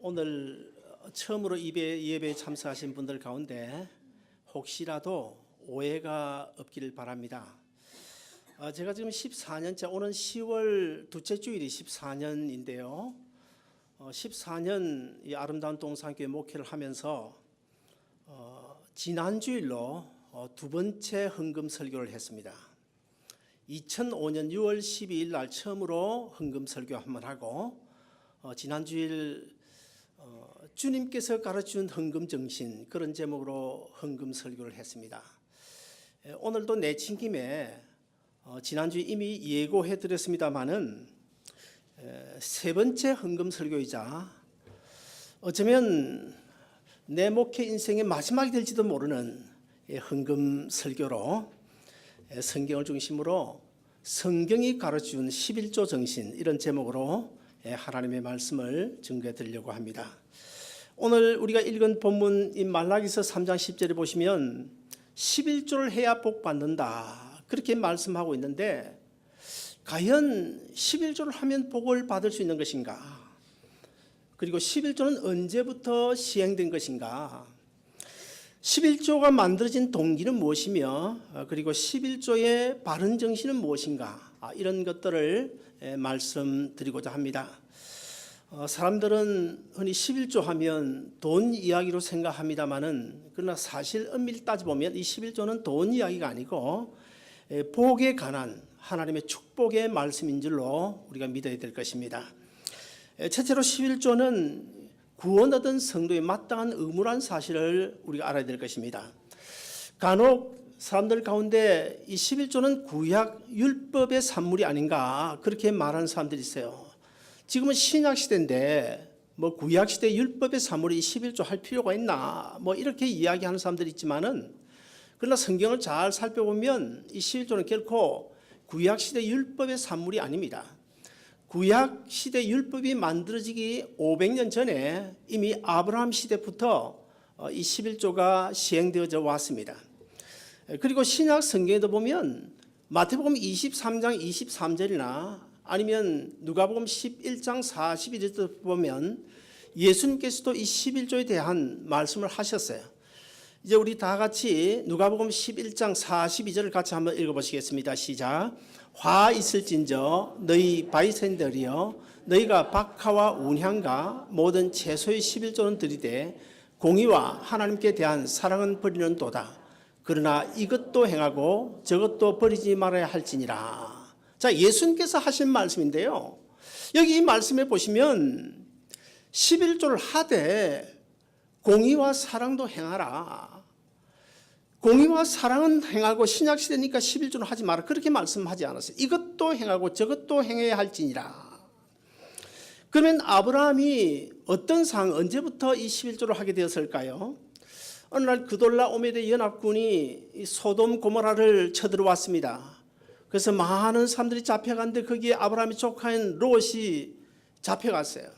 오늘 처음으로 예배에 참석하신 분들 가운데 혹시라도 오해가 없기를 바랍니다. 제가 지금 14년째, 오는 10월 둘째 주일이 14년인데요. 14년 이 아름다운 동산교회 목회를 하면서 지난 주일로 두 번째 헌금 설교를 했습니다. 2005년 6월 12일 날 처음으로 헌금 설교 한번 하고 지난 주일 주님께서 가르치는 헌금 정신, 그런 제목으로 헌금 설교를 했습니다. 오늘도 내친 김에 지난주에 이미 예고해 드렸습니다마는 세 번째 헌금 설교이자 어쩌면 내 목회 인생의 마지막이 될지도 모르는 헌금 설교로 성경을 중심으로 성경이 가르치는 11조 정신, 이런 제목으로 하나님의 말씀을 증거해 드리려고 합니다. 오늘 우리가 읽은 본문인 말라기서 3장 10절에 보시면 11조를 해야 복 받는다, 그렇게 말씀하고 있는데, 과연 11조를 하면 복을 받을 수 있는 것인가? 그리고 11조는 언제부터 시행된 것인가? 11조가 만들어진 동기는 무엇이며, 그리고 11조의 바른 정신은 무엇인가? 이런 것들을 말씀드리고자 합니다. 사람들은 흔히 11조 하면 돈 이야기로 생각합니다마는, 그러나 사실 엄밀히 따져보면 이 11조는 돈 이야기가 아니고 복에 관한 하나님의 축복의 말씀인 줄로 우리가 믿어야 될 것입니다. 첫째로 11조는 구원 얻은 성도의 마땅한 의무란 사실을 우리가 알아야 될 것입니다. 간혹 사람들 가운데 이 11조는 구약 율법의 산물이 아닌가, 그렇게 말하는 사람들이 있어요. 지금은 신약 시대인데 구약 시대 율법의 산물이 11조 할 필요가 있나, 이렇게 이야기하는 사람들이 있지만은, 그러나 성경을 잘 살펴보면 이 11조는 결코 구약 시대 율법의 산물이 아닙니다. 구약 시대 율법이 만들어지기 500년 전에 이미 아브라함 시대부터 이 11조가 시행되어져 왔습니다. 그리고 신약 성경에도 보면 마태복음 23장 23절이나 아니면 누가복음 11장 41절도 보면 예수님께서도 이 11조에 대한 말씀을 하셨어요. 이제 우리 다 같이 누가복음 11장 42절을 같이 한번 읽어보시겠습니다. 시작. 화 있을진저 너희 바리새인들이여, 너희가 박하와 운향과 모든 채소의 11조는 들이되 공의와 하나님께 대한 사랑은 버리는 도다. 그러나 이것도 행하고 저것도 버리지 말아야 할지니라. 자, 예수님께서 하신 말씀인데요, 여기 이 말씀에 보시면 11조를 하되 공의와 사랑도 행하라. 공의와 사랑은 행하고, 신약시대니까 11조는 하지 마라, 그렇게 말씀하지 않았어요. 이것도 행하고 저것도 행해야 할지니라. 그러면 아브라함이 어떤 상황, 언제부터 이 11조를 하게 되었을까요? 어느 날 그돌라오메르 연합군이 소돔 고모라를 쳐들어왔습니다. 그래서 많은 사람들이 잡혀갔는데 거기에 아브라함의 조카인 롯이 잡혀갔어요.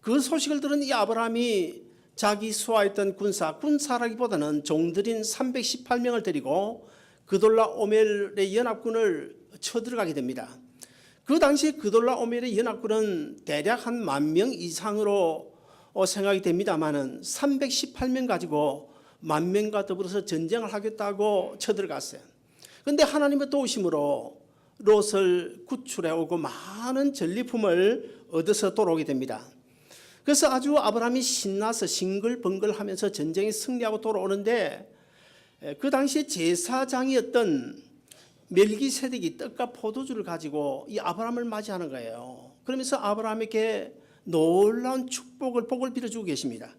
그 소식을 들은 이 아브라함이 자기 수하했던 군사라기보다는 종들인 318명을 데리고 그돌라오멜의 연합군을 쳐들어가게 됩니다. 그 당시 그돌라오멜의 연합군은 대략 한 10,000명 이상으로 생각이 됩니다만은 318명 가지고 10,000명과 더불어서 전쟁을 하겠다고 쳐들어갔어요. 그런데 하나님의 도우심으로 롯을 구출해 오고 많은 전리품을 얻어서 돌아오게 됩니다. 그래서 아주 아브라함이 신나서 싱글벙글하면서 전쟁에 승리하고 돌아오는데, 그 당시 제사장이었던 멜기세덱이 떡과 포도주를 가지고 이 아브라함을 맞이하는 거예요. 그러면서 아브라함에게 놀라운 복을 빌어주고 계십니다.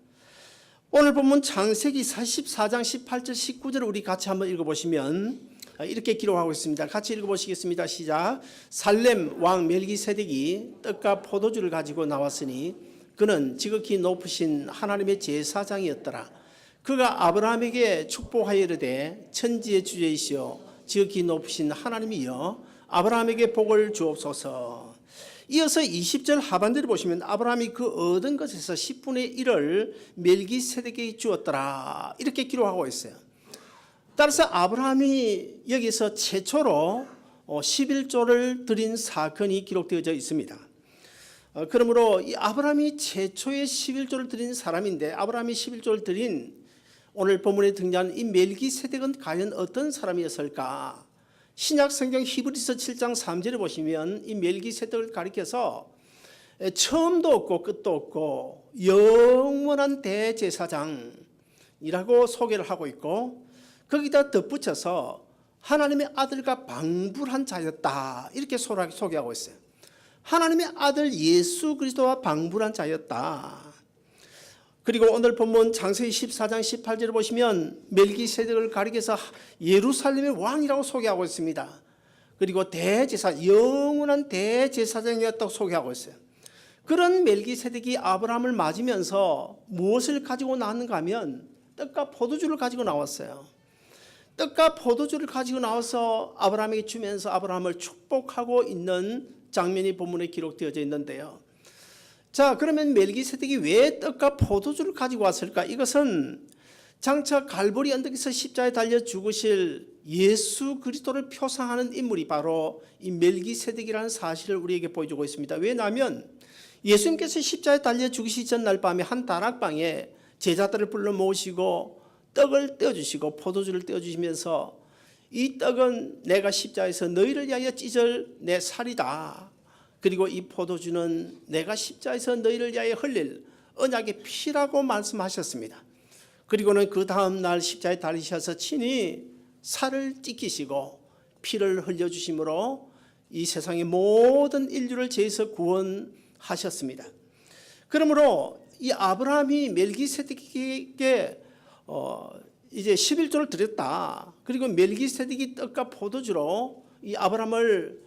오늘 본문 창세기 44장 18절 19절을 우리 같이 한번 읽어보시면 이렇게 기록하고 있습니다. 같이 읽어보시겠습니다. 시작. 살렘 왕 멜기세덱이 떡과 포도주를 가지고 나왔으니 그는 지극히 높으신 하나님의 제사장이었더라. 그가 아브라함에게 축복하여 이르되 천지의 주제이시여 지극히 높으신 하나님이여 아브라함에게 복을 주옵소서. 이어서 20절 하반절을 보시면 아브라함이 그 얻은 것에서 10분의 1을 멜기세덱에게 주었더라, 이렇게 기록하고 있어요. 따라서 아브라함이 여기서 최초로 11조를 드린 사건이 기록되어져 있습니다. 그러므로 이 아브라함이 최초의 11조를 드린 사람인데, 아브라함이 11조를 드린 오늘 본문에 등장하는 이 멜기세덱은 과연 어떤 사람이었을까? 신약 성경 히브리서 7장 3절에 보시면 이 멜기세덱을 가리켜서 처음도 없고 끝도 없고 영원한 대제사장이라고 소개를 하고 있고, 거기다 덧붙여서 하나님의 아들과 방불한 자였다, 이렇게 소개하고 있어요. 하나님의 아들 예수 그리스도와 방불한 자였다. 그리고 오늘 본문 창세기 14장 18절을 보시면 멜기세덱을 가리켜서 예루살렘의 왕이라고 소개하고 있습니다. 그리고 영원한 대제사장이었다고 소개하고 있어요. 그런 멜기세덱이 아브라함을 맞으면서 무엇을 가지고 나왔는가 하면 떡과 포도주를 가지고 나왔어요. 떡과 포도주를 가지고 나와서 아브라함에게 주면서 아브라함을 축복하고 있는 장면이 본문에 기록되어져 있는데요. 자, 그러면 멜기세덱이 왜 떡과 포도주를 가지고 왔을까? 이것은 장차 갈보리 언덕에서 십자가에 달려 죽으실 예수 그리스도를 표상하는 인물이 바로 이 멜기세덱이라는 사실을 우리에게 보여주고 있습니다. 왜냐하면 예수님께서 십자가에 달려 죽으시기 전날 밤에 한 다락방에 제자들을 불러 모으시고 떡을 떼어주시고 포도주를 떼어주시면서 이 떡은 내가 십자가에서 너희를 위하여 찢을 내 살이다. 그리고 이 포도주는 내가 십자가에서 너희를 위하여 흘릴 언약의 피라고 말씀하셨습니다. 그리고는 그 다음 날 십자가에 달리셔서 친히 살을 찢기시고 피를 흘려주심으로 이 세상의 모든 인류를 죄에서 구원하셨습니다. 그러므로 이 아브라함이 멜기세덱에게 이제 11조를 드렸다. 그리고 멜기세덱이 떡과 포도주로 이 아브라함에게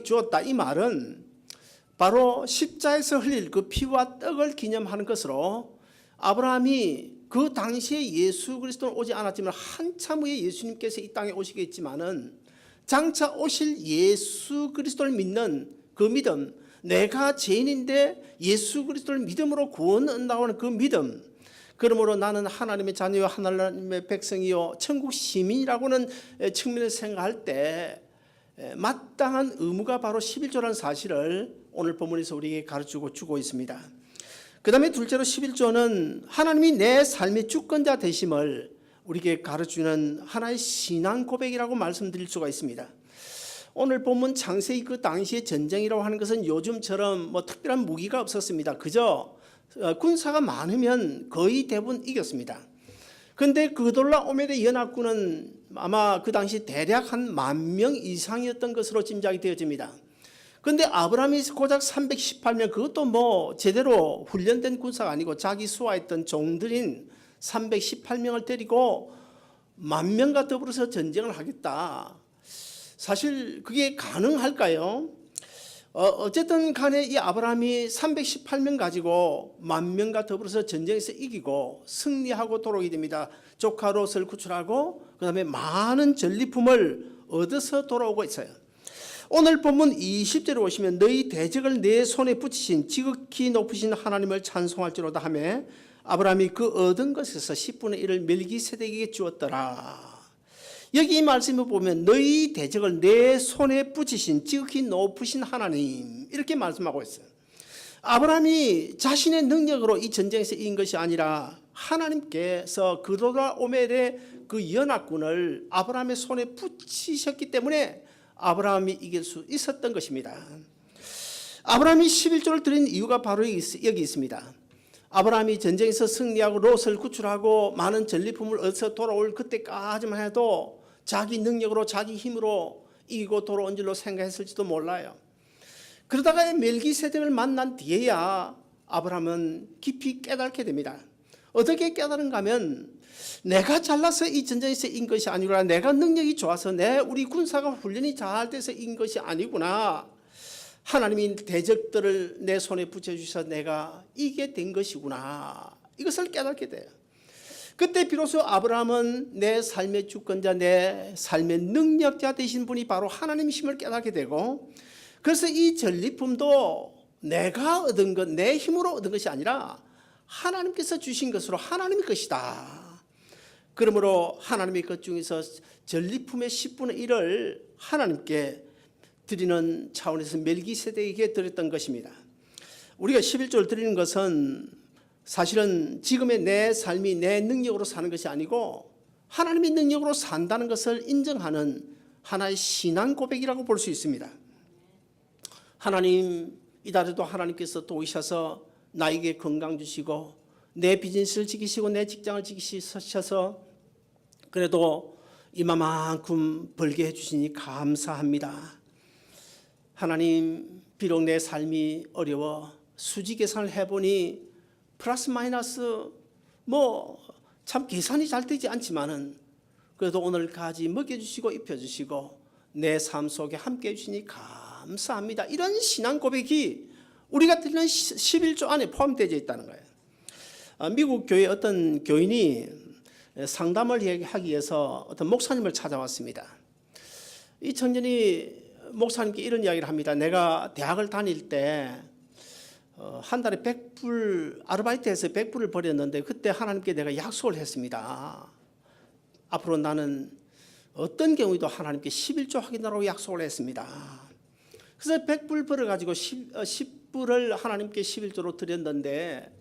주었다. 이 말은 바로 십자에서 흘릴 그 피와 떡을 기념하는 것으로, 아브라함이 그 당시에 예수 그리스도는 오지 않았지만 한참 후에 예수님께서 이 땅에 오시겠지만은 장차 오실 예수 그리스도를 믿는 그 믿음, 내가 죄인인데 예수 그리스도를 믿음으로 구원을 얻는다고 하는 그 믿음, 그러므로 나는 하나님의 자녀요 하나님의 백성이요 천국 시민이라고는 측면에서 생각할 때 마땅한 의무가 바로 11조라는 사실을 오늘 본문에서 우리에게 가르치고 주고 있습니다. 그 다음에 둘째로 11조는 하나님이 내 삶의 주권자 되심을 우리에게 가르치는 하나의 신앙 고백이라고 말씀드릴 수가 있습니다. 오늘 본문 창세기 그 당시의 전쟁이라고 하는 것은 요즘처럼 특별한 무기가 없었습니다. 그저 군사가 많으면 거의 대부분 이겼습니다. 그런데 그돌라오메르 연합군은 아마 그 당시 대략 한 10,000명 이상이었던 것으로 짐작이 되어집니다. 그런데 아브라함이 고작 318명, 그것도 제대로 훈련된 군사가 아니고 자기 수하했던 종들인 318명을 데리고 10,000명과 더불어서 전쟁을 하겠다. 사실 그게 가능할까요? 어쨌든 간에 이 아브라함이 318명 가지고 10,000명과 더불어서 전쟁에서 이기고 승리하고 돌아오게 됩니다. 조카 롯을 구출하고 그 다음에 많은 전리품을 얻어서 돌아오고 있어요. 오늘 본문 20절에 보시면 너희 대적을 내 손에 붙이신 지극히 높으신 하나님을 찬송할지로다 하며 아브라함이 그 얻은 것에서 10분의 1을 멜기세덱에게 주었더라. 여기 이 말씀을 보면 너희 대적을 내 손에 붙이신 지극히 높으신 하나님, 이렇게 말씀하고 있어요. 아브라함이 자신의 능력으로 이 전쟁에서 이긴 것이 아니라 하나님께서 그돌라오멜의 그 연합군을 아브라함의 손에 붙이셨기 때문에 아브라함이 이길 수 있었던 것입니다. 아브라함이 11조를 드린 이유가 바로 여기 있습니다. 아브라함이 전쟁에서 승리하고 롯을 구출하고 많은 전리품을 얻어서 돌아올 그때까지만 해도 자기 능력으로 자기 힘으로 이기고 돌아온 줄로 생각했을지도 몰라요. 그러다가 멜기세덱을 만난 뒤에야 아브라함은 깊이 깨닫게 됩니다. 어떻게 깨달은가 하면 내가 잘나서 이 전쟁에서 이긴 것이 아니구나, 내가 능력이 좋아서 우리 군사가 훈련이 잘 돼서 이긴 것이 아니구나, 하나님이 대적들을 내 손에 붙여주셔서 내가 이게 된 것이구나, 이것을 깨닫게 돼요. 그때 비로소 아브라함은 내 삶의 주권자, 내 삶의 능력자 되신 분이 바로 하나님이심을 깨닫게 되고, 그래서 이 전리품도 내가 얻은 것, 내 힘으로 얻은 것이 아니라 하나님께서 주신 것으로 하나님의 것이다. 그러므로 하나님의 것 중에서 전리품의 10분의 1을 하나님께 드리는 차원에서 멜기세덱에게 드렸던 것입니다. 우리가 11조를 드리는 것은 사실은 지금의 내 삶이 내 능력으로 사는 것이 아니고 하나님의 능력으로 산다는 것을 인정하는 하나의 신앙 고백이라고 볼 수 있습니다. 하나님, 이달에도 하나님께서 또 오셔서 나에게 건강 주시고 내 비즈니스를 지키시고 내 직장을 지키셔서 그래도 이만큼 벌게 해주시니 감사합니다. 하나님, 비록 내 삶이 어려워 수지 계산을 해보니 플러스 마이너스 참 계산이 잘 되지 않지만은 그래도 오늘까지 먹여주시고 입혀주시고 내 삶 속에 함께 해주시니 감사합니다. 이런 신앙 고백이 우리가 드리는 11조 안에 포함되어 있다는 거예요. 미국 교회 어떤 교인이 상담을 하기 위해서 어떤 목사님을 찾아왔습니다. 이 청년이 목사님께 이런 이야기를 합니다. 내가 대학을 다닐 때 한 달에 100불 아르바이트해서 100불을 벌였는데 그때 하나님께 내가 약속을 했습니다. 앞으로 나는 어떤 경우에도 하나님께 11조 하겠다고 약속을 했습니다. 그래서 100불 벌어가지고 10불을 하나님께 11조로 드렸는데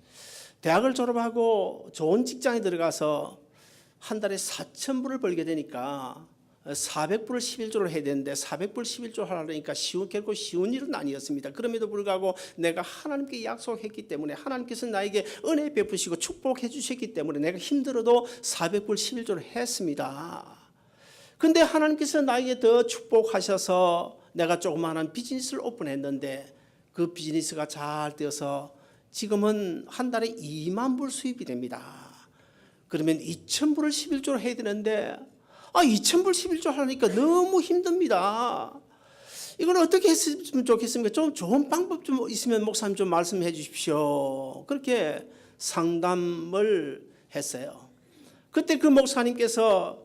대학을 졸업하고 좋은 직장에 들어가서 한 달에 4,000불을 벌게 되니까 400불을 11조를 해야 되는데 400불 11조 하려니까 결코 쉬운 일은 아니었습니다. 그럼에도 불구하고 내가 하나님께 약속했기 때문에 하나님께서 나에게 은혜 베푸시고 축복해 주셨기 때문에 내가 힘들어도 400불 11조를 했습니다. 근데 하나님께서 나에게 더 축복하셔서 내가 조그마한 비즈니스를 오픈했는데 그 비즈니스가 잘 되어서 지금은 한 달에 2만 불 수입이 됩니다. 그러면 2,000불을 11조를 해야 되는데 2,000불 11조 하니까 너무 힘듭니다. 이건 어떻게 했으면 좋겠습니까? 좀 좋은 방법 좀 있으면 목사님 좀 말씀해 주십시오. 그렇게 상담을 했어요. 그때 그 목사님께서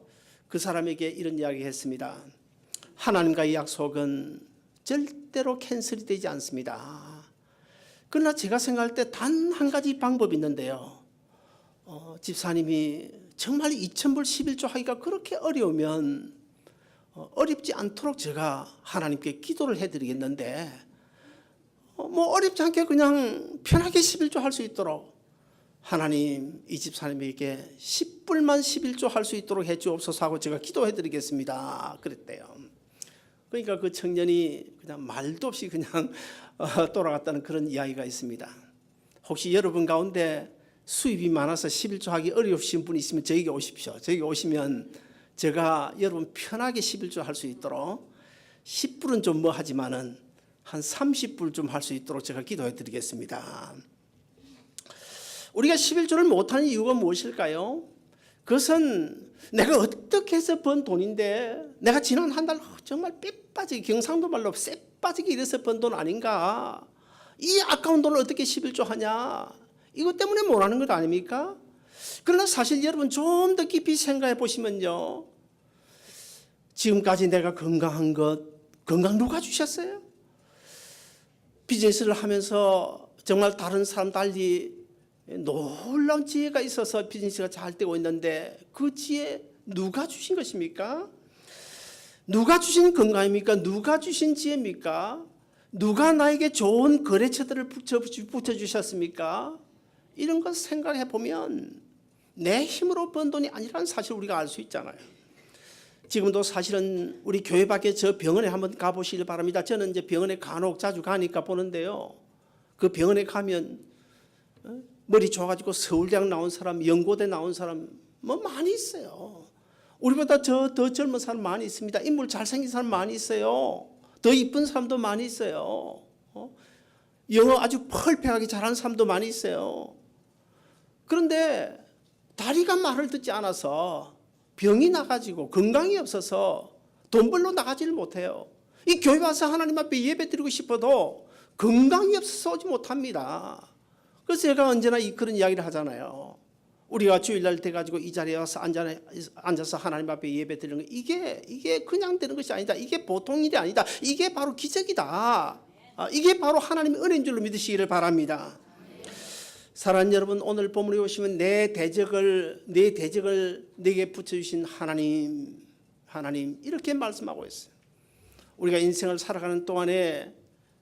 그 사람에게 이런 이야기 했습니다. 하나님과의 약속은 절대로 캔슬이 되지 않습니다. 그러나 제가 생각할 때 단 한 가지 방법이 있는데요. 집사님이 정말 2,000불 11조 하기가 그렇게 어려우면 어렵지 않도록 제가 하나님께 기도를 해드리겠는데 어렵지 않게 그냥 편하게 11조 할 수 있도록 하나님 이 집사님에게 10불만 11조 할 수 있도록 해주옵소서 하고 제가 기도해드리겠습니다. 그랬대요. 그러니까 그 청년이 그냥 말도 없이 그냥 돌아갔다는 그런 이야기가 있습니다. 혹시 여러분 가운데 수입이 많아서 11조 하기 어려우신 분이 있으면 저에게 오십시오. 저에게 오시면 제가 여러분 편하게 11조 할 수 있도록 10불은 좀 하지만은 한 30불 좀 할 수 있도록 제가 기도해 드리겠습니다. 우리가 11조를 못하는 이유가 무엇일까요? 그것은 내가 어떻게 해서 번 돈인데 내가 지난 한 달 정말 빼빠지게 경상도 말로 쎄빠지게 이래서 번 돈 아닌가? 이 아까운 돈을 어떻게 11조 하냐? 이것 때문에 못하는 것 아닙니까? 그러나 사실 여러분 좀 더 깊이 생각해 보시면요. 지금까지 내가 건강한 것, 건강 누가 주셨어요? 비즈니스를 하면서 정말 다른 사람 달리 놀라운 지혜가 있어서 비즈니스가 잘 되고 있는데 그 지혜 누가 주신 것입니까? 누가 주신 건강입니까? 누가 주신 지혜입니까? 누가 나에게 좋은 거래처들을 붙여주셨습니까? 이런 것 생각해 보면 내 힘으로 번 돈이 아니라는 사실을 우리가 알 수 있잖아요. 지금도 사실은 우리 교회 밖에 저 병원에 한번 가보시길 바랍니다. 저는 이제 병원에 간혹 자주 가니까 보는데요. 그 병원에 가면 머리 좋아가지고 서울대학 나온 사람, 연고대 나온 사람 많이 있어요. 우리보다 더 젊은 사람 많이 있습니다. 인물 잘생긴 사람 많이 있어요. 더 이쁜 사람도 많이 있어요. 영어 아주 펄펙하게 잘하는 사람도 많이 있어요. 그런데 다리가 말을 듣지 않아서 병이 나가지고 건강이 없어서 돈 벌러 나가지를 못해요. 이 교회 와서 하나님 앞에 예배 드리고 싶어도 건강이 없어서 오지 못합니다. 그래서 제가 언제나 그런 이야기를 하잖아요. 우리가 주일날 돼가지고 이 자리에 와서 앉아서 하나님 앞에 예배 드리는 거 이게 그냥 되는 것이 아니다. 이게 보통 일이 아니다. 이게 바로 기적이다. 이게 바로 하나님의 은혜인 줄로 믿으시기를 바랍니다. 사랑하는 여러분, 오늘 본문에 오시면 내 대적을 내게 붙여주신 하나님 이렇게 말씀하고 있어요. 우리가 인생을 살아가는 동안에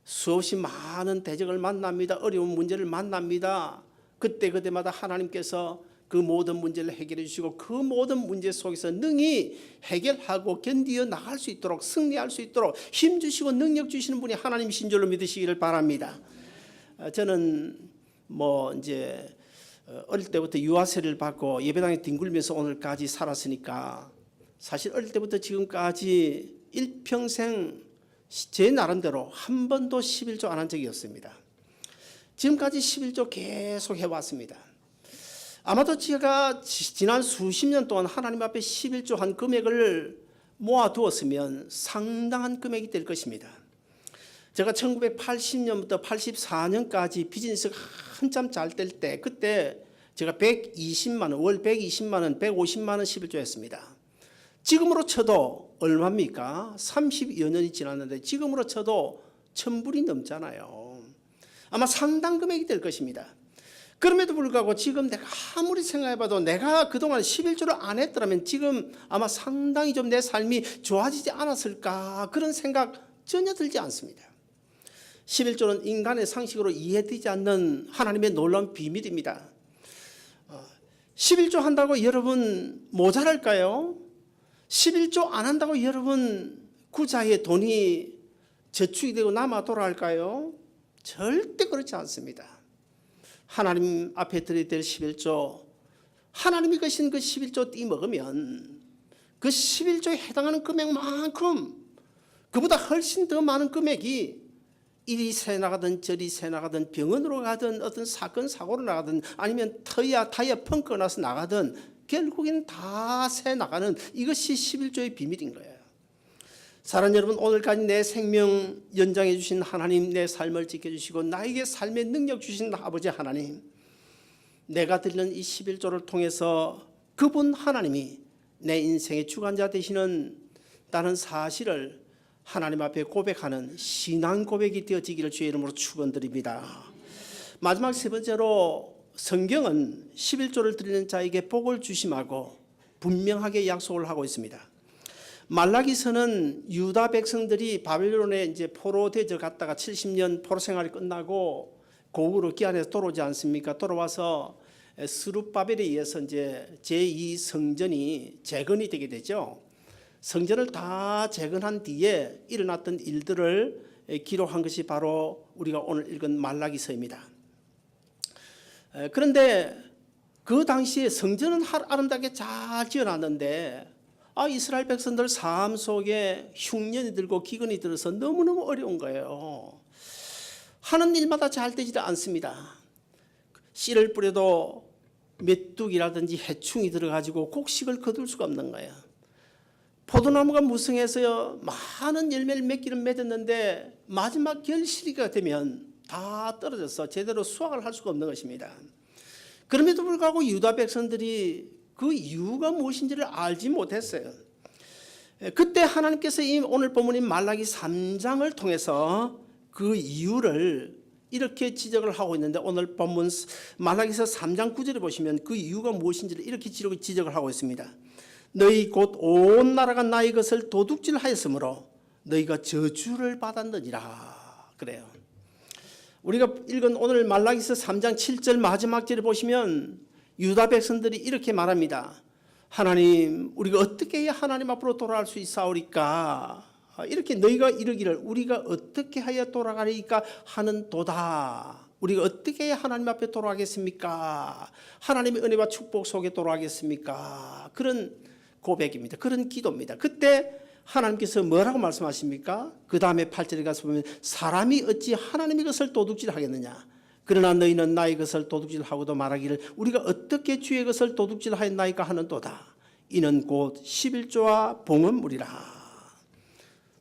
수없이 많은 대적을 만납니다. 어려운 문제를 만납니다. 그때마다 하나님께서 그 모든 문제를 해결해 주시고 그 모든 문제 속에서 능히 해결하고 견디어 나갈 수 있도록 승리할 수 있도록 힘 주시고 능력 주시는 분이 하나님이신 줄로 믿으시기를 바랍니다. 저는 이제 어릴 때부터 유아세를 받고 예배당에 뒹굴면서 오늘까지 살았으니까 사실 어릴 때부터 지금까지 일평생 제 나름대로 한 번도 11조 안 한 적이 없습니다. 지금까지 11조 계속 해왔습니다. 아마도 제가 지난 수십 년 동안 하나님 앞에 11조 한 금액을 모아두었으면 상당한 금액이 될 것입니다. 제가 1980년부터 84년까지 비즈니스가 한참 잘 될 때 그때 제가 120만 원, 월 120만 원, 150만 원 11조 했습니다. 지금으로 쳐도 얼마입니까? 30여 년이 지났는데 지금으로 쳐도 1000불이 넘잖아요. 아마 상당 금액이 될 것입니다. 그럼에도 불구하고 지금 내가 아무리 생각해봐도 내가 그동안 11조를 안 했더라면 지금 아마 상당히 좀 내 삶이 좋아지지 않았을까 그런 생각 전혀 들지 않습니다. 11조는 인간의 상식으로 이해되지 않는 하나님의 놀라운 비밀입니다. 11조 한다고 여러분 모자랄까요? 11조 안 한다고 여러분 구자의 돈이 저축이 되고 남아 돌아갈까요? 절대 그렇지 않습니다. 하나님 앞에 드려야 될 11조, 하나님이 거신 그 11조 띠먹으면 그 11조에 해당하는 금액만큼 그보다 훨씬 더 많은 금액이 이리 새 나가든 저리 새 나가든 병원으로 가든 어떤 사건 사고로 나가든 아니면 타이어 펑크가 나서 나가든 결국에는 다 새 나가는 이것이 11조의 비밀인 거예요. 사랑하는 여러분, 오늘까지 내 생명 연장해 주신 하나님, 내 삶을 지켜주시고 나에게 삶의 능력 주신 아버지 하나님, 내가 드리는 이 11조를 통해서 그분 하나님이 내 인생의 주관자 되시는 다는 사실을 하나님 앞에 고백하는 신앙 고백이 되어지기를 주의 이름으로 축원드립니다. 마지막 세 번째로 성경은 11조를 드리는 자에게 복을 주심하고 분명하게 약속을 하고 있습니다. 말라기서는 유다 백성들이 바벨론에 이제 포로 대저 갔다가 70년 포로 생활이 끝나고 고국으로 귀환해서 돌아오지 않습니까? 돌아와서 스룹바벨에 의해서 이제 제2 성전이 재건이 되게 되죠. 성전을 다 재건한 뒤에 일어났던 일들을 기록한 것이 바로 우리가 오늘 읽은 말라기서입니다. 그런데 그 당시에 성전은 아름답게 잘 지어놨는데 이스라엘 백성들 삶 속에 흉년이 들고 기근이 들어서 너무너무 어려운 거예요. 하는 일마다 잘 되지 않습니다. 씨를 뿌려도 메뚜기라든지 해충이 들어가지고 곡식을 거둘 수가 없는 거예요. 포도나무가 무성해서 많은 열매를 맺기는 맺었는데 마지막 결실이가 되면 다 떨어져서 제대로 수확을 할 수가 없는 것입니다. 그럼에도 불구하고 유다 백성들이 그 이유가 무엇인지를 알지 못했어요. 그때 하나님께서 오늘 본문인 말라기 3장을 통해서 그 이유를 이렇게 지적을 하고 있는데 오늘 본문 말라기서 3장 9절에 보시면 그 이유가 무엇인지를 이렇게 지적을 하고 있습니다. 너희 곧 온 나라가 나의 것을 도둑질하였으므로 너희가 저주를 받았느니라. 그래요. 우리가 읽은 오늘 말라기서 3장 7절 마지막 절에 보시면 유다 백성들이 이렇게 말합니다. 하나님, 우리가 어떻게 해야 하나님 앞으로 돌아갈 수 있사오리까? 이렇게 너희가 이르기를 우리가 어떻게 하여 돌아가리까 하는 도다. 우리가 어떻게 해야 하나님 앞에 돌아가겠습니까? 하나님의 은혜와 축복 속에 돌아가겠습니까? 그런 고백입니다. 그런 기도입니다. 그때 하나님께서 뭐라고 말씀하십니까? 그 다음에 8절에 가서 보면 사람이 어찌 하나님의 것을 도둑질하겠느냐? 그러나 너희는 나의 것을 도둑질하고도 말하기를 우리가 어떻게 주의 것을 도둑질하였나이까 하는도다. 이는 곧 11조와 봉헌물이라.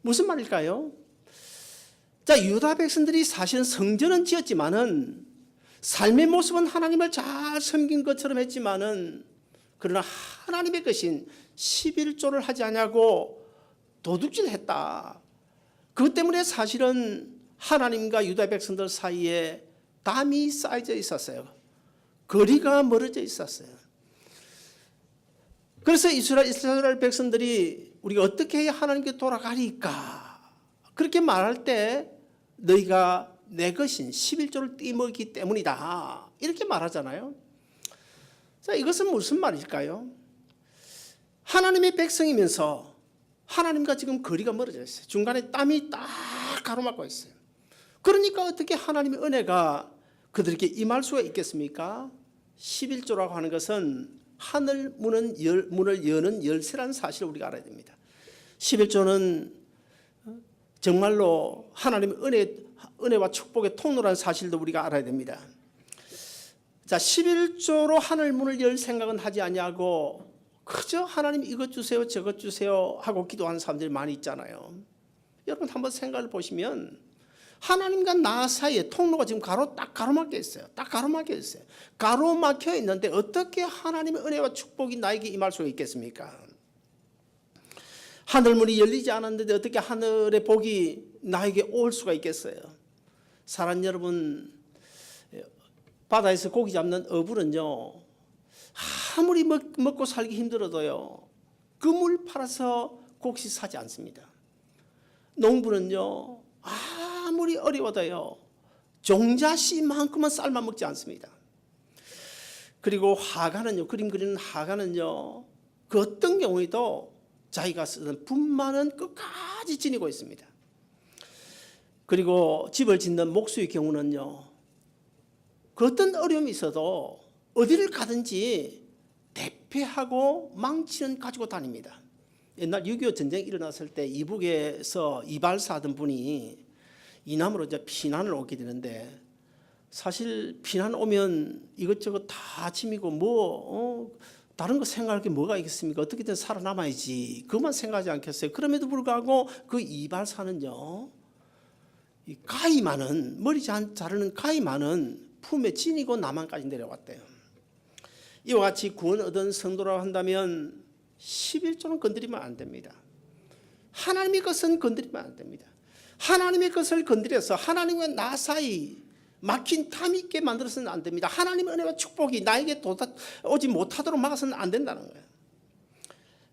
무슨 말일까요? 자, 유다 백성들이 사실은 성전은 지었지만은 삶의 모습은 하나님을 잘 섬긴 것처럼 했지만은 그러나 하나님의 것인 11조를 하지 않냐고 도둑질했다. 그것 때문에 사실은 하나님과 유다 백성들 사이에 담이 쌓여져 있었어요. 거리가 멀어져 있었어요. 그래서 이스라엘 백성들이 우리가 어떻게 해야 하나님께 돌아가리까 그렇게 말할 때 너희가 내 것인 11조를 떼먹기 때문이다. 이렇게 말하잖아요. 자, 이것은 무슨 말일까요? 하나님의 백성이면서 하나님과 지금 거리가 멀어져 있어요. 중간에 땀이 딱 가로막고 있어요. 그러니까 어떻게 하나님의 은혜가 그들에게 임할 수가 있겠습니까? 11조라고 하는 것은 하늘 문을 여는 열쇠라는 사실을 우리가 알아야 됩니다. 11조는 정말로 하나님의 은혜와 축복의 통로라는 사실도 우리가 알아야 됩니다. 자, 11조로 하늘 문을 열 생각은 하지 아니하고 그저 하나님 이것 주세요 저것 주세요 하고 기도하는 사람들이 많이 있잖아요. 여러분 한번 생각을 보시면 하나님과 나 사이에 통로가 지금 딱 가로막혀 있어요. 딱 가로막혀 있어요. 가로막혀 있는데 어떻게 하나님의 은혜와 축복이 나에게 임할 수가 있겠습니까? 하늘문이 열리지 않았는데 어떻게 하늘의 복이 나에게 올 수가 있겠어요? 사랑 여러분, 바다에서 고기 잡는 어부는요, 아무리 먹고 살기 힘들어도요, 그물 팔아서 곡식 사지 않습니다. 농부는요, 아무리 어려워도요, 종자씨만큼은 쌀만 먹지 않습니다. 그리고 화가는요, 그림 그리는 화가는요, 그 어떤 경우에도 자기가 쓰는 분만은 끝까지 지니고 있습니다. 그리고 집을 짓는 목수의 경우는요, 그 어떤 어려움이 있어도 어디를 가든지 대피하고 망치는 가지고 다닙니다. 옛날 6.25 전쟁이 일어났을 때 이북에서 이발사 하던 분이 이남으로 이제 피난을 오게 되는데, 사실 피난 오면 이것저것 다 짐이고 다른 거 생각할 게 뭐가 있겠습니까? 어떻게든 살아남아야지. 그것만 생각하지 않겠어요? 그럼에도 불구하고 그 이발사는요, 이 가위 많은, 머리 자르는 가위 많은 품에 지니고 남한까지 내려왔대요. 이와 같이 구원 얻은 성도라고 한다면 11조는 건드리면 안 됩니다. 하나님의 것은 건드리면 안 됩니다. 하나님의 것을 건드려서 하나님과 나 사이 막힌 탐이 있게 만들어서는 안 됩니다. 하나님의 은혜와 축복이 나에게 오지 못하도록 막아서는 안 된다는 거예요.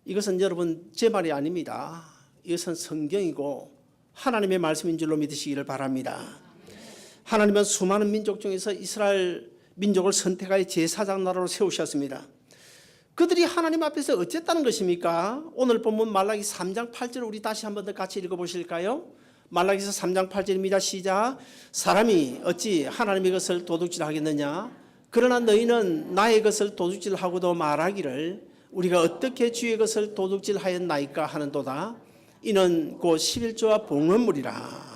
이것은 여러분 제 말이 아닙니다. 이것은 성경이고 하나님의 말씀인 줄로 믿으시기를 바랍니다. 하나님은 수많은 민족 중에서 이스라엘 민족을 선택하여 제사장 나라로 세우셨습니다. 그들이 하나님 앞에서 어쨌다는 것입니까? 오늘 본문 말라기 3장 8절 우리 다시 한번 더 같이 읽어보실까요? 말라기서 3장 8절입니다. 시작. 사람이 어찌 하나님의 것을 도둑질하겠느냐? 그러나 너희는 나의 것을 도둑질하고도 말하기를 우리가 어떻게 주의 것을 도둑질하였나이까 하는도다. 이는 곧 11조와 봉헌물이라.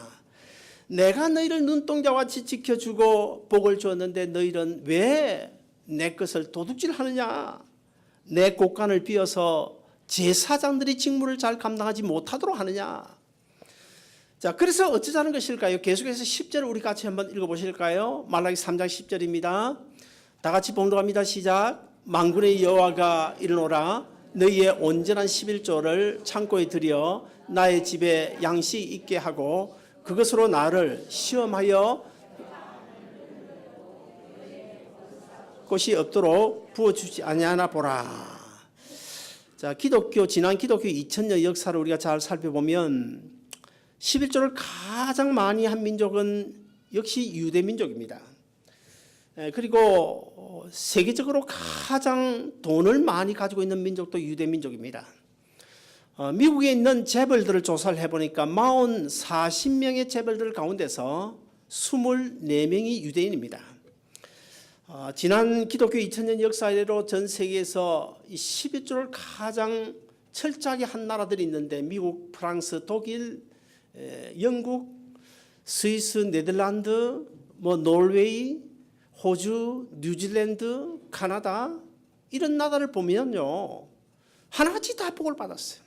내가 너희를 눈동자와 같이 지켜주고 복을 주었는데 너희는 왜 내 것을 도둑질하느냐? 내 곳간을 비워서 제사장들이 직무를 잘 감당하지 못하도록 하느냐? 자, 그래서 어쩌자는 것일까요? 계속해서 10절을 우리 같이 한번 읽어보실까요? 말라기 3장 10절입니다. 다 같이 봉독합니다. 시작. 만군의 여호와가 이르노라. 너희의 온전한 11조를 창고에 들여 나의 집에 양식 있게 하고 그것으로 나를 시험하여 것이 없도록 부어주지 아니하나 보라. 자, 지난 기독교 2000년 역사를 우리가 잘 살펴보면 11조를 가장 많이 한 민족은 역시 유대 민족입니다. 그리고 세계적으로 가장 돈을 많이 가지고 있는 민족도 유대 민족입니다. 미국에 있는 재벌들을 조사를 해보니까 40명의 재벌들 가운데서 24명이 유대인입니다. 지난 기독교 2000년 역사대로 전 세계에서 이 11조를 가장 철저하게 한 나라들이 있는데 미국, 프랑스, 독일, 영국, 스위스, 네덜란드, 노르웨이, 호주, 뉴질랜드, 카나다 이런 나라를 보면요 하나같이 다 복을 받았어요.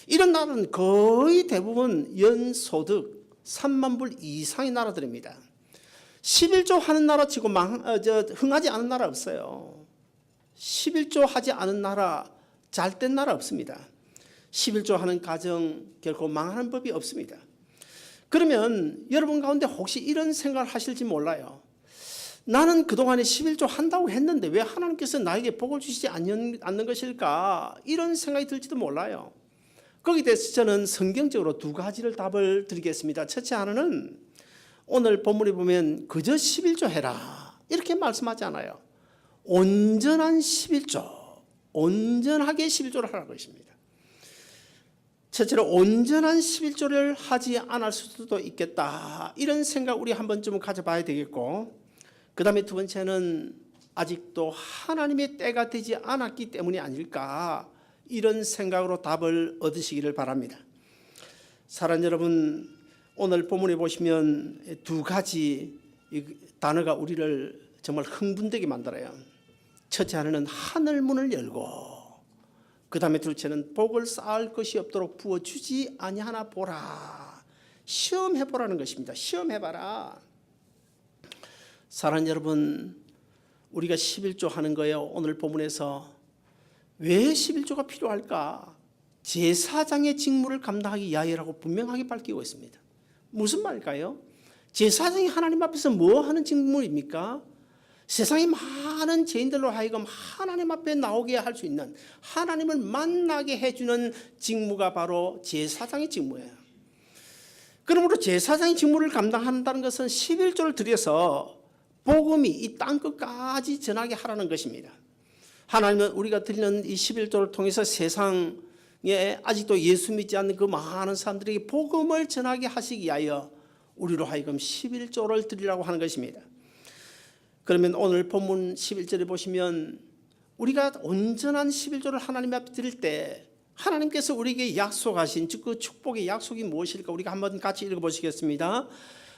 이런 나라는 거의 대부분 연소득 3만 불 이상의 나라들입니다. 11조 하는 나라 치고 흥하지 않은 나라 없어요. 11조 하지 않은 나라, 잘된 나라 없습니다. 11조 하는 가정 결코 망하는 법이 없습니다. 그러면 여러분 가운데 혹시 이런 생각을 하실지 몰라요. 나는 그동안에 11조 한다고 했는데 왜 하나님께서 나에게 복을 주시지 않는 것일까? 이런 생각이 들지도 몰라요. 거기에 대해서 저는 성경적으로 두 가지를 답을 드리겠습니다. 첫째 하나는 오늘 본문에 보면 그저 11조 해라 이렇게 말씀하지 않아요. 온전한 11조, 온전하게 11조를 하라는 것입니다. 첫째로 온전한 11조를 하지 않을 수도 있겠다, 이런 생각 우리 한 번쯤은 가져봐야 되겠고, 그 다음에 두 번째는 아직도 하나님의 때가 되지 않았기 때문이 아닐까, 이런 생각으로 답을 얻으시기를 바랍니다. 사랑하는 여러분, 오늘 본문에 보시면 두 가지 단어가 우리를 정말 흥분되게 만들어요. 첫째 하나는 하늘 문을 열고, 그 다음에 둘째는 복을 쌓을 것이 없도록 부어주지 아니하나 보라. 시험해보라는 것입니다. 시험해봐라. 사랑하는 여러분, 우리가 11조 하는 거예요. 오늘 본문에서 왜 11조가 필요할까? 제사장의 직무를 감당하기 위하여라고 분명하게 밝히고 있습니다. 무슨 말일까요? 제사장이 하나님 앞에서 뭐 하는 직무입니까? 세상의 많은 죄인들로 하여금 하나님 앞에 나오게 할 수 있는, 하나님을 만나게 해주는 직무가 바로 제사장의 직무예요. 그러므로 제사장의 직무를 감당한다는 것은 11조를 들여서 복음이 이 땅 끝까지 전하게 하라는 것입니다. 하나님은 우리가 드리는 이 11조를 통해서 세상에 아직도 예수 믿지 않는 그 많은 사람들에게 복음을 전하게 하시기 위하여 우리로 하여금 11조를 드리라고 하는 것입니다. 그러면 오늘 본문 11절에 보시면 우리가 온전한 11조를 하나님 앞에 드릴 때 하나님께서 우리에게 약속하신, 즉 그 축복의 약속이 무엇일까, 우리가 한번 같이 읽어보시겠습니다.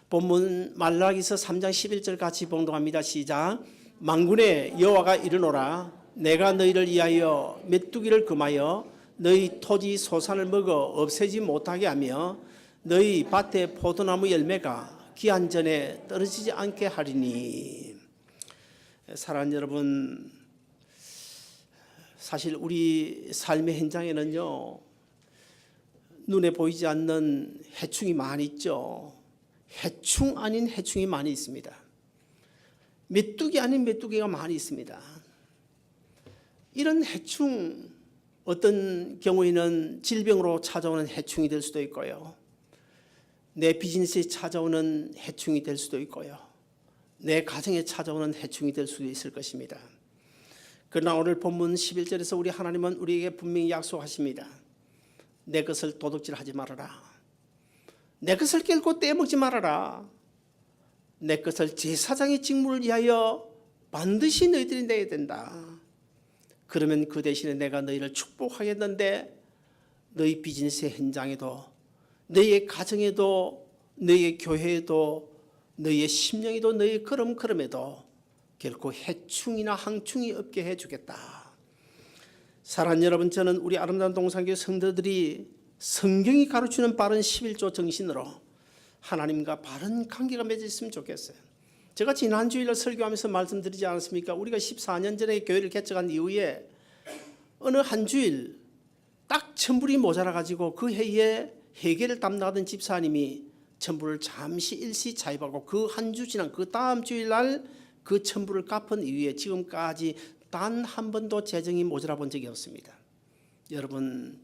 본문 말라기서 3장 11절 같이 봉독합니다. 시작. 만군의 여호와가 이르노라, 내가 너희를 위하여 메뚜기를 금하여 너희 토지 소산을 먹어 없애지 못하게 하며 너희 밭의 포도나무 열매가 기한 전에 떨어지지 않게 하리니. 사랑하는 여러분, 사실 우리 삶의 현장에는요, 눈에 보이지 않는 해충이 많이 있죠. 해충 아닌 해충이 많이 있습니다. 메뚜기 아닌 메뚜기가 많이 있습니다. 이런 해충, 어떤 경우에는 질병으로 찾아오는 해충이 될 수도 있고요, 내 비즈니스에 찾아오는 해충이 될 수도 있고요, 내 가정에 찾아오는 해충이 될 수도 있을 것입니다. 그러나 오늘 본문 11절에서 우리 하나님은 우리에게 분명히 약속하십니다. 내 것을 도둑질하지 말아라. 내 것을 깰고 떼먹지 말아라. 내 것을 제사장의 직무를 위하여 반드시 너희들이 내야 된다. 그러면 그 대신에 내가 너희를 축복하겠는데 너희 비즈니스 현장에도, 너희의 가정에도, 너희의 교회에도, 너희의 심령에도, 너희의 걸음걸음에도 결코 해충이나 항충이 없게 해주겠다. 사랑하는 여러분, 저는 우리 아름다운 동산교회 성도들이 성경이 가르치는 바른 11조 정신으로 하나님과 바른 관계가 맺어있으면 좋겠어요. 제가 지난 주일에 설교하면서 말씀드리지 않았습니까? 우리가 14년 전에 교회를 개척한 이후에 어느 한 주일 딱 천불이 모자라 가지고 그 해에 회계를 담당하던 집사님이 천불을 잠시 일시 차입하고 그 한 주 지난 그 다음 주일날 그 천불을 갚은 이후에 지금까지 단 한 번도 재정이 모자라 본 적이 없습니다. 여러분,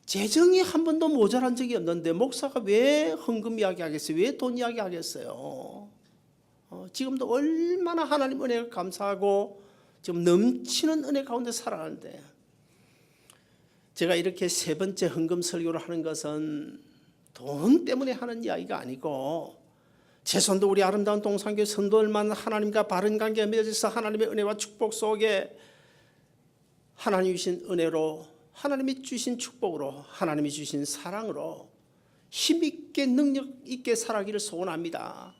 재정이 한 번도 모자란 적이 없는데 목사가 왜 헌금 이야기하겠어요? 왜 돈 이야기하겠어요? 지금도 얼마나 하나님 은혜가 감사하고 지금 넘치는 은혜 가운데 살아가는데, 제가 이렇게 세 번째 헌금 설교를 하는 것은 돈 때문에 하는 이야기가 아니고, 최소한도 우리 아름다운 동산교회 성도들만 하나님과 바른 관계가 맺어서 하나님의 은혜와 축복 속에 하나님이 주신 은혜로, 하나님이 주신 축복으로, 하나님이 주신 사랑으로 힘있게 능력 있게 살아가기를 소원합니다.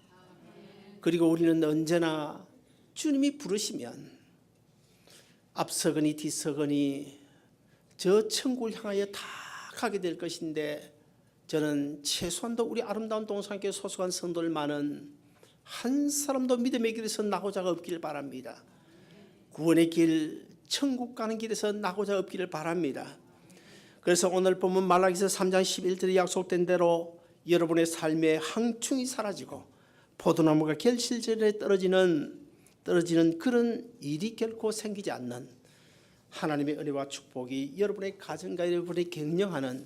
그리고 우리는 언제나 주님이 부르시면 앞서거니 뒤서거니 저 천국을 향하여 다 가게 될 것인데, 저는 최소한도 우리 아름다운 동산교회 소속한 성도들만은 한 사람도 믿음의 길에서 나고자가 없기를 바랍니다. 구원의 길, 천국 가는 길에서 나고자 없기를 바랍니다. 그래서 오늘 보면 말라기서 3장 11절에 약속된 대로 여러분의 삶에 항충이 사라지고 포도나무가 결실절에 떨어지는 그런 일이 결코 생기지 않는 하나님의 은혜와 축복이 여러분의 가정과 여러분이 경영하는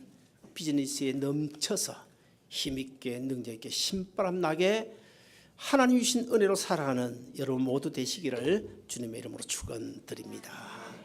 비즈니스에 넘쳐서 힘있게 능력있게 신바람 나게 하나님 주신 은혜로 살아가는 여러분 모두 되시기를 주님의 이름으로 축원드립니다.